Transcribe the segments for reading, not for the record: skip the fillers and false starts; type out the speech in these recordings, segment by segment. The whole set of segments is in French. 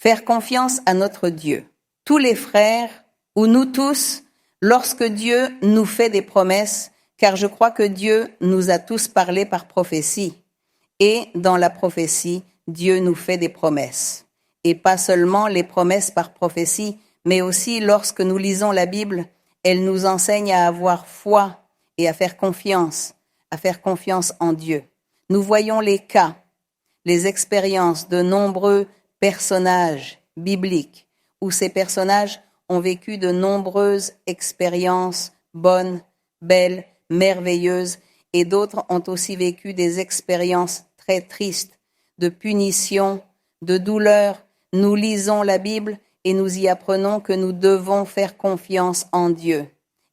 Faire confiance à notre Dieu. Tous les frères, ou nous tous, lorsque Dieu nous fait des promesses, car je crois que Dieu nous a tous parlé par prophétie. Et dans la prophétie, Dieu nous fait des promesses. Et pas seulement les promesses par prophétie, mais aussi lorsque nous lisons la Bible, elle nous enseigne à avoir foi et à faire confiance en Dieu. Nous voyons les cas, les expériences de nombreux personnages bibliques où ces personnages ont vécu de nombreuses expériences bonnes, belles, merveilleuses, et d'autres ont aussi vécu des expériences très tristes, de punition, de douleur. Nous lisons la Bible et nous y apprenons que nous devons faire confiance en Dieu.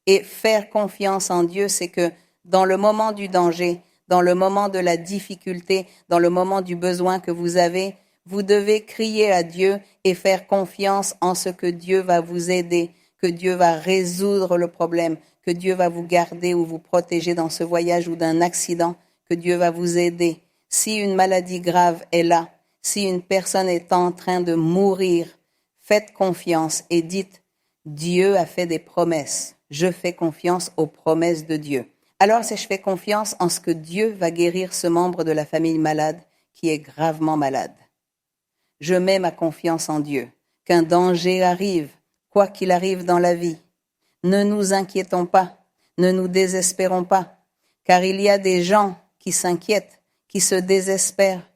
Et faire confiance en Dieu, c'est que dans le moment du danger, dans le moment de la difficulté, dans le moment du besoin que vous avez, vous devez crier à Dieu et faire confiance en ce que Dieu va vous aider, que Dieu va résoudre le problème, que Dieu va vous garder ou vous protéger dans ce voyage ou d'un accident, que Dieu va vous aider. Si une maladie grave est là, si une personne est en train de mourir, faites confiance et dites, Dieu a fait des promesses. Je fais confiance aux promesses de Dieu. Alors, si je fais confiance en ce que Dieu va guérir ce membre de la famille malade qui est gravement malade. Je mets ma confiance en Dieu. Qu'un danger arrive, quoi qu'il arrive dans la vie, ne nous inquiétons pas, ne nous désespérons pas, car il y a des gens qui s'inquiètent, qui se désespèrent,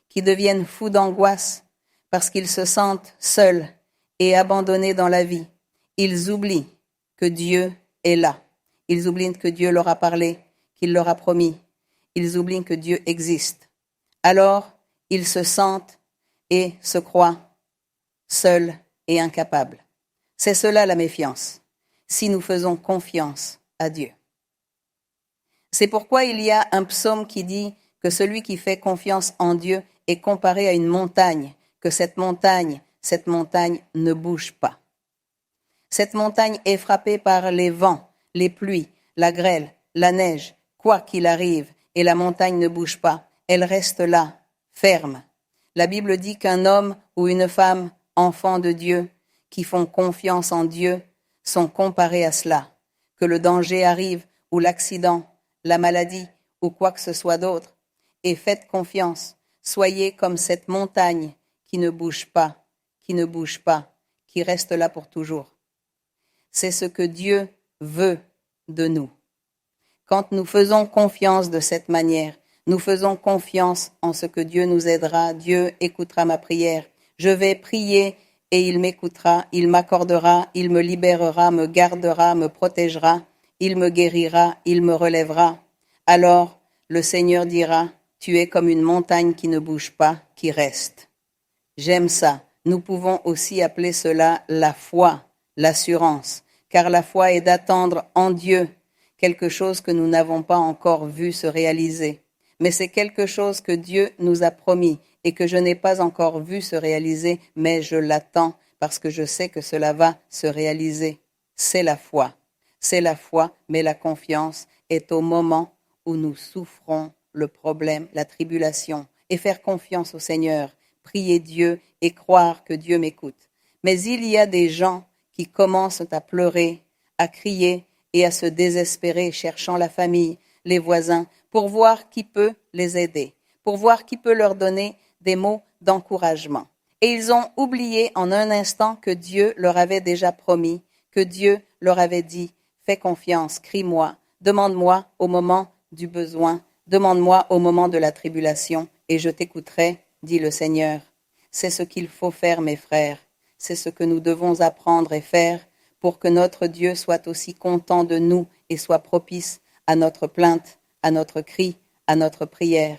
qui deviennent fous d'angoisse parce qu'ils se sentent seuls et abandonnés dans la vie. Ils oublient que Dieu est là. Ils oublient que Dieu leur a parlé, qu'il leur a promis. Ils oublient que Dieu existe. Alors, ils se sentent et se croient seuls et incapables. C'est cela la méfiance, si nous faisons confiance à Dieu. C'est pourquoi il y a un psaume qui dit que celui qui fait confiance en Dieu est comparé à une montagne, que cette montagne ne bouge pas. Cette montagne est frappée par les vents, les pluies, la grêle, la neige, quoi qu'il arrive, et la montagne ne bouge pas, elle reste là, ferme. La Bible dit qu'un homme ou une femme, enfant de Dieu, qui font confiance en Dieu, sont comparés à cela, que le danger arrive, ou l'accident, la maladie, ou quoi que ce soit d'autre, et faites confiance, soyez comme cette montagne qui ne bouge pas, qui reste là pour toujours. C'est ce que Dieu veut de nous. Quand nous faisons confiance de cette manière, nous faisons confiance en ce que Dieu nous aidera, Dieu écoutera ma prière. Je vais prier et il m'écoutera, il m'accordera, il me libérera, me gardera, me protégera, il me guérira, il me relèvera. Alors, le Seigneur dira, tu es comme une montagne qui ne bouge pas, qui reste. J'aime ça. Nous pouvons aussi appeler cela la foi, l'assurance, car la foi est d'attendre en Dieu quelque chose que nous n'avons pas encore vu se réaliser. Mais c'est quelque chose que Dieu nous a promis et que je n'ai pas encore vu se réaliser, mais je l'attends parce que je sais que cela va se réaliser. C'est la foi, mais la confiance est au moment où nous souffrons le problème, la tribulation, et faire confiance au Seigneur, prier Dieu et croire que Dieu m'écoute. Mais il y a des gens qui commencent à pleurer, à crier et à se désespérer, cherchant la famille, les voisins, pour voir qui peut les aider, pour voir qui peut leur donner des mots d'encouragement. Et ils ont oublié en un instant que Dieu leur avait déjà promis, que Dieu leur avait dit, fais confiance, crie-moi, demande-moi au moment du besoin, demande-moi au moment de la tribulation, et je t'écouterai, dit le Seigneur. C'est ce qu'il faut faire, mes frères, c'est ce que nous devons apprendre et faire pour que notre Dieu soit aussi content de nous et soit propice à notre plainte, à notre cri, à notre prière.